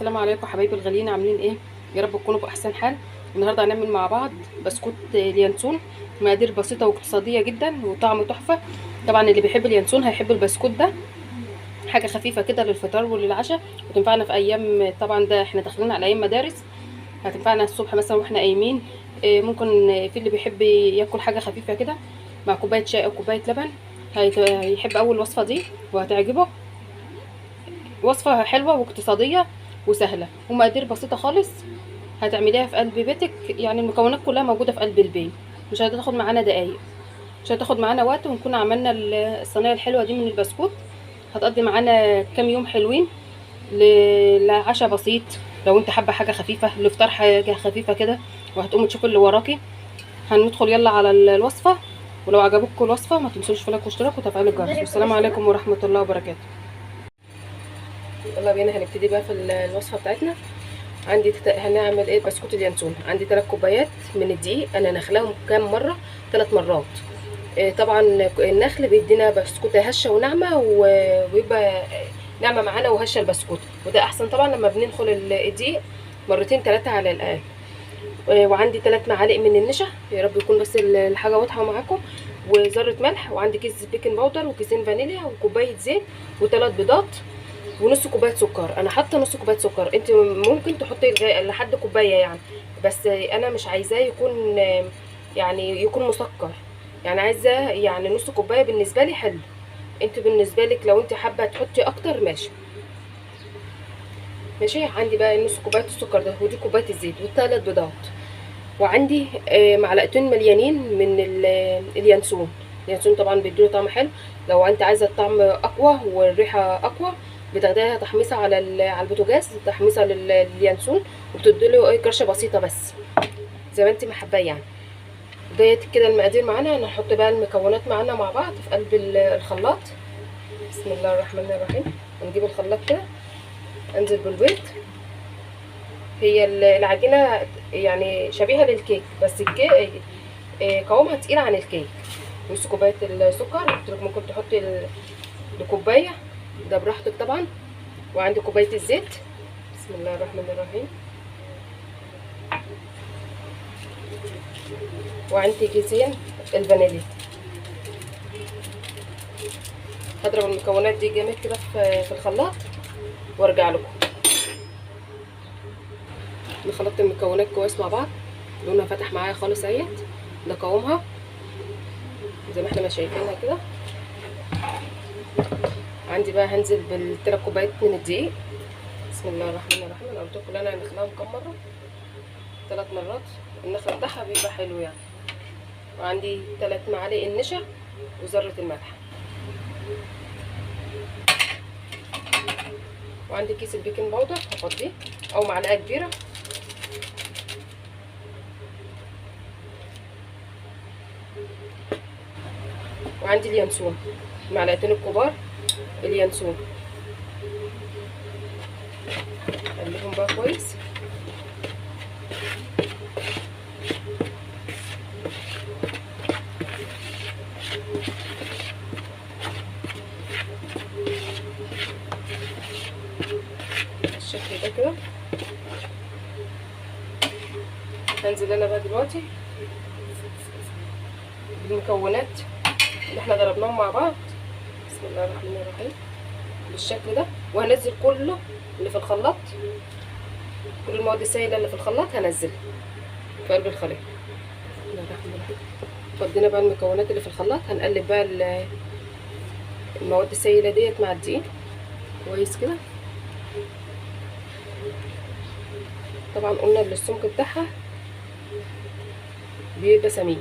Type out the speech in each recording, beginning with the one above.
السلام عليكم حبايبي الغاليين، عاملين ايه؟ يا رب تكونوا باحسن حال. النهارده هنعمل مع بعض بسكوت اليانسون. مقادير بسيطه واقتصاديه جدا وطعمه تحفه. طبعا اللي بيحب اليانسون هيحب البسكوت ده. حاجه خفيفه كده للفطار وللعشاء، وتنفعنا في ايام، طبعا ده احنا داخلين على ايام مدارس، هتنفعنا الصبح مثلا واحنا قايمين. ممكن في اللي بيحب ياكل حاجه خفيفه كده مع كوبايه شاي او كوبايه لبن، هيحب اول وصفه دي وهتعجبه. وصفة حلوة واقتصادية وسهلة ومقادير بسيطة خالص. هتعمليها في قلب بيتك، يعني المكونات كلها موجودة في قلب البيت. مش هتاخد معانا دقايق، مش هتاخد معانا وقت، ونكون عملنا الصينية الحلوة دي من البسكوت. هتقضي معانا كام يوم حلوين لعشاء بسيط. لو انت حابة حاجة خفيفة الافطار، حاجة خفيفة كده وهتقومي تشوفي اللي وراكي. هندخل يلا على الوصفة. ولو عجبتكم الوصفة ما تنسوش في لايك واشتراك وتفعيل الجرس. والسلام عليكم ورحمة الله وبركاته. يلا بينا هنبتدي بقى في الوصفه بتاعتنا. هنعمل ايه؟ بسكوت اليانسون. عندي 3 كوبايات من الدقيق، انا نخلاهم كام مره؟ 3 مرات. طبعا النخل بيدينا بسكوته هشه وناعمه، ويبقى ناعمه معانا وهشه البسكوت، وده احسن طبعا لما بننخل الدقيق مرتين 3 على الاقل. وعندي 3 معالق من النشا، يا رب يكون بس الحاجه واضحه معاكم، وذره ملح، وعندي كيس بيكنج باودر وكيسين فانيليا وكوبايه زيت و3 بيضات ونص كوبايه سكر. انا حاطه نص كوبايه سكر، انت ممكن تحطي لحد كوبايه يعني، بس انا مش عايزاه يكون يعني يكون مسكر، يعني عايزه يعني نص كوبايه بالنسبه لي حلو. انت بالنسبه لك لو انت حابه تحطي اكتر ماشي. ماشي. عندي بقى نص كوبايه السكر ده، ودي كوبايه الزيت والثلاث بيضات، وعندي معلقتين مليانين من اليانسون. اليانسون طبعا بيديله طعم حلو. لو انت عايزه الطعم اقوى والريحه اقوى، بتاخديها تحميصه على على البوتاجاز، تحميصه لليانسون، وبتديله ايه كرشه بسيطه بس زي ما انت محباه يعني. ديت كده المقادير معانا. هنحط بقى المكونات معانا مع بعض في قلب الخلاط. بسم الله الرحمن الرحيم. هنجيب الخلاط كده، انزل بالبيض. هي العجينه يعني شبيهه للكيك، بس الكيك قوامها تقيل عن الكيك. نص كوبايه السكر، قلت لك ممكن تحطي لكوبايه، ده براحتك طبعا. وعندي كوبايه الزيت. بسم الله الرحمن الرحيم. وعندي كيسين الفانيليا. هضرب المكونات دي جامد كده في الخلاط وارجع لكم. خلطت المكونات كويس مع بعض، لونها فتح معايا خالص اهيت، ده قوامها زي ما احنا ما شايفينها كده. عندي بقى هنزل بالثلاث كوبايات من الدقيق. بسم الله الرحمن الرحيم. انا قلت لكم انا هنخلاهم كام مره؟ 3 مرات. النخل بتاعها بيبقى حلو يعني. وعندي 3 معالق النشا وذره الملح، وعندي كيس البيكنج باودر هفضيه او معلقه كبيره، وعندي اليانسون معلقتين الكبار اليانسون. اقلبهم بقى كويس. بالشكل ده كده. هنزل انا بقى دلوقتي بالمكونات اللي احنا ضربناهم مع بعض. بسم الله الرحمن الرحيم. بالشكل ده. وهنزل كله اللي في الخلاط، كل المواد السائله اللي في الخلاط هنزلها في قلب الخليط. فضينا بقى المكونات اللي في الخلاط. هنقلب بقى المواد السائله ديت مع الدقيق كويس كده. طبعا قلنا ان السمك بتاعها بيبقى سميك.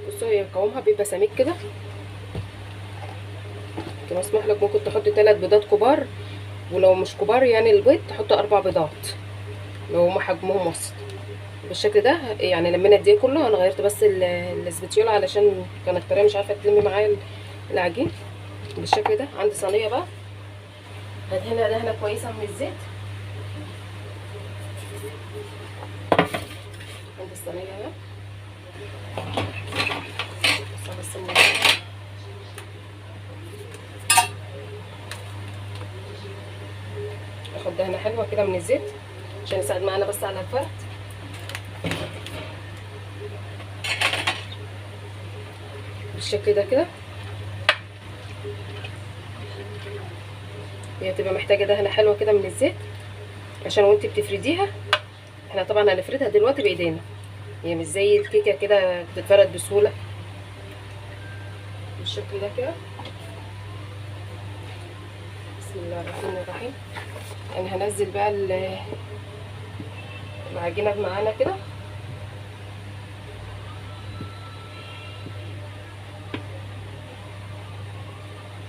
بصوا هي قوامها بيبقى سميك كده. كان مسموح لك ممكن تحط 3 بيضات كبار، ولو مش كبار يعني البيض تحط 4 بيضات لو هما حجمهم وسط. بالشكل ده يعني لمينا الدقيق كله. انا غيرت بس الاسبتيولا علشان كانت الطريقه مش عارفه تلم معايا العجين. بالشكل ده. عندي صينيه بقى هدهنها دهنه كويسه من الزيت. عندي الصينيه اهي. بس ناخد دهنه حلوه كده من الزيت عشان يساعد معانا بس على الفرد. بالشكل ده كده. هي تبقى محتاجه دهنه حلوه كده من الزيت عشان وانت بتفرديها، احنا طبعا هنفردها دلوقتي بايدينا، هي مش زي الكيكه كده بتتفرد بسهوله. بالشكل ده كده. بسم الله الرحمن الرحيم. يعني هنزل بقى العجينه معانا كده.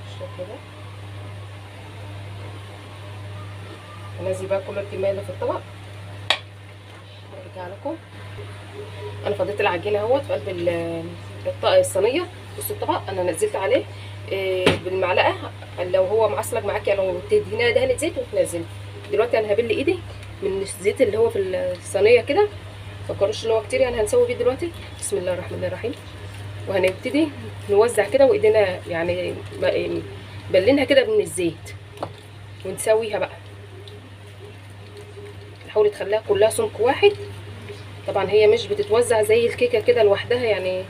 بالشكل ده. هنزل بقى كل الكميه اللي في الطبق. ارجع لكم. انا فضيت العجينه اهوت في قلب الصينيه. بصوا الطبق انا نزلت عليه بالمعلقه، لو هو معصلك معاكي لو تدهنيها دهنه زيت وتنزلي. دلوقتي انا هبل ايدي من الزيت اللي هو في الصينيه كده، مفكروش اللي هو كتير يعني هنسوي بيه دلوقتي. بسم الله الرحمن الرحيم. وهنبتدي نوزع كده وايدينا يعني بلينها كده من الزيت ونسويها بقى. حاولي تخليها كلها سمك واحد. طبعا هي مش بتتوزع زي الكيكه كده لوحدها يعني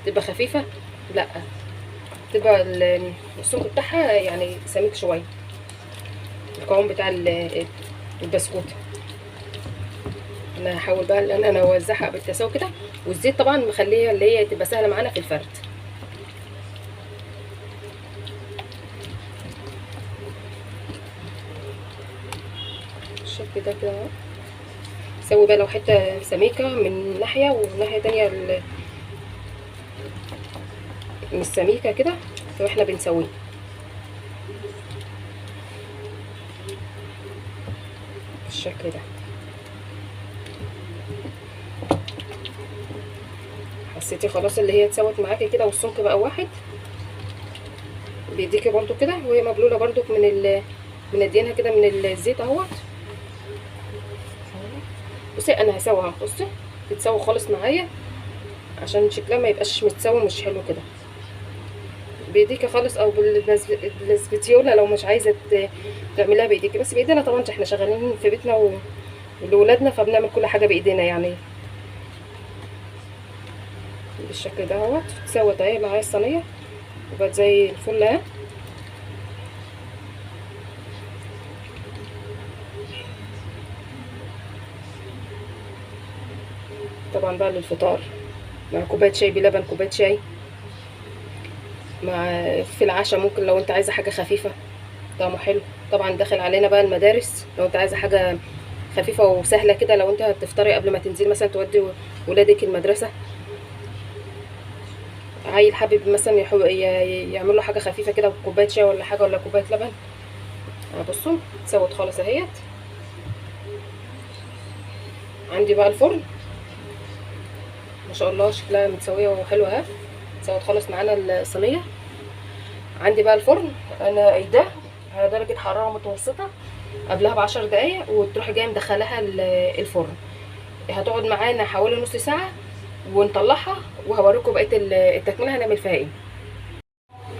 تبقى خفيفه، لا تبقى السمك بتاعها يعني سميك شويه، القوام بتاع البسكوت. انا هحاول بقى ان انا اوزعها بالتساوي كده، والزيت طبعا مخليها اللي هي تبقى سهله معانا في الفرد. بالشكل ده كده. سوي بقى لو حته سميكه من ناحيه وناحيه تانية مش سميكه كده واحنا بنسويه. بالشكل ده. حسيتي خلاص اللي هي اتسوت معاكي كده والسمك بقى واحد، بايديكي برضو كده وهي مبلوله برضو بندينها كده من الزيت اهوت. بصي انا هسويها، بصي تتسوي خالص معايا عشان شكلها ما يبقاش متسوي مش حلو كده. بايديكي خالص او بالسبتيولا لو مش عايزه تعمليها بايديكي، بس بايدينا طبعا احنا شغالين في بيتنا ولولادنا فبنعمل كل حاجه بايدينا يعني. بالشكل ده اهوت اتسوت اهي معايا الصينيه وبقت زي الفل اهي. طبعا بقى للفطار مع كوبايه شاي بلبن، كوبايه شاي مع في العشاء ممكن لو انت عايزه حاجه خفيفه طعمه حلو. طبعا داخل علينا بقى المدارس، لو انت عايزه حاجه خفيفه وسهله كده لو انت هتفطري قبل ما تنزلي مثلا تودي ولادك المدرسه، عيل حابب مثلا يعمل له حاجه خفيفه كده بكوبايه شاي ولا حاجه ولا كوبايه لبن. بصوا اتسوت خالص اهيت. عندي بقى الفرن ما شاء الله شكلها متسويه وحلوه اهي، اتسوت خالص معانا الصينيه. عندي بقى الفرن انا ايداه على درجه حراره متوسطه قبلها ب10 دقايق، وتروحي جايه مدخلاها الفرن. هتقعد معانا حوالي نص ساعه ونطلعها وهوريكم بقيه التكمله هنعمل فيها ايه.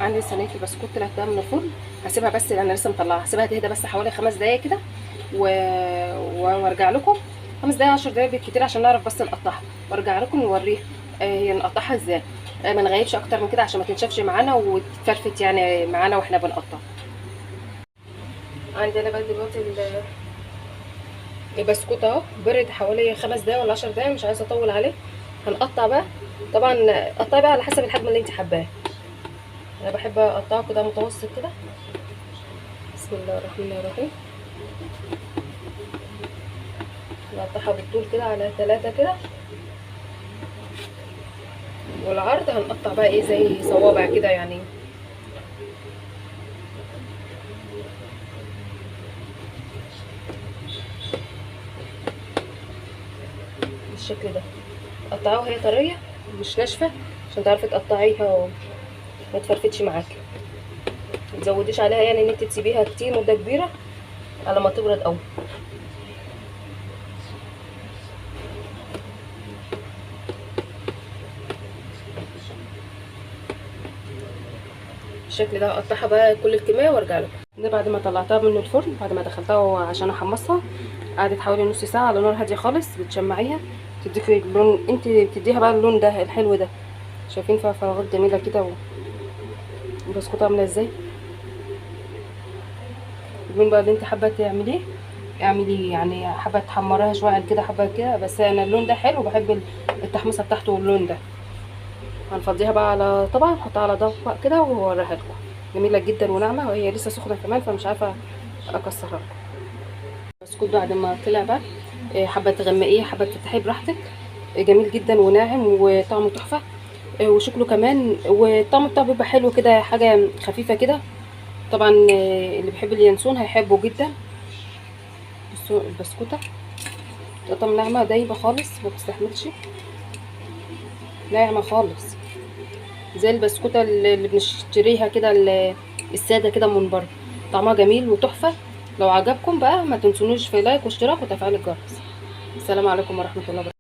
عندي صينيه البسكوت طلعتها من الفرن، هسيبها بس انا لسه مطلعها، هسيبها تهدى بس حوالي 5 دقايق كده وارجع لكم. 5 دقايق 10 دقايق بالكتير عشان نعرف بس نقطعها وارجع لكم نوريها هي نقطعها ازاي. ما نغيبش اكتر من كده عشان ما تنشفش معانا وتفرفت يعني معانا واحنا بنقطع. عندنا بقى دلوقتي البسكوت اهو برد حوالي 5 دقايق ولا 10 دقايق، مش عايزه اطول عليه. هنقطع بقى، طبعا قطعي بقى على حسب الحجم اللي انت حباه. انا بحب اقطعه كده متوسط كده. بسم الله الرحمن الرحيم. نقطعها بالطول كده على 3 كده، والعرض هنقطع بقى ايه زي صوابع كده يعني. بالشكل ده قطعوها وهي طريه مش ناشفه عشان تعرفي تقطعيها وما تفرفتش معاكي. ما تزوديش عليها يعني ان انت تسيبيها كتير مده كبيره على ما تبرد قوي. بالشكل ده هقطعها بقى كل الكميه وارجع لكم. ده بعد ما طلعتها من الفرن، بعد ما دخلتها عشان احمصها، قعدت حوالي نص ساعه على نار هاديه خالص. بتشمعيها تديكي اللون، انت بتديها بقى اللون ده الحلو ده. شايفين فيها فراغات جميله كده والبسكوت عامله ازاي. اللون بقى اللي انت حابه تعمليه اعملي، يعني حابه تحمريها شويه كده حابه كده، بس انا اللون ده حلو وبحب التحميصه بتاعته واللون ده. هنفضيها بقى على طبق، نحطها على طبق كده وهوريها لكم. جميله جدا وناعمه وهي لسه سخنه كمان، فمش عارفه اكسرها لكم. البسكوت بعد ما طلع بقى حابه تغمقيه حابه تفتحيه براحتك. جميل جدا وناعم وطعمه تحفه. وشكله كمان والطعم بتاعه بيبقى حلو كده، حاجه خفيفه كده. طبعا اللي بيحب اليانسون هيحبه جدا. بصوا البسكوته طعم ناعمه دايبه خالص، ما بتستحملش، ناعمه خالص زي البسكوته اللي بنشتريها كده الساده كده من بره. طعمها جميل وتحفه. لو عجبكم بقى ما تنسونوش في لايك واشتراك وتفعيل الجرس. السلام عليكم ورحمه الله وبركاته.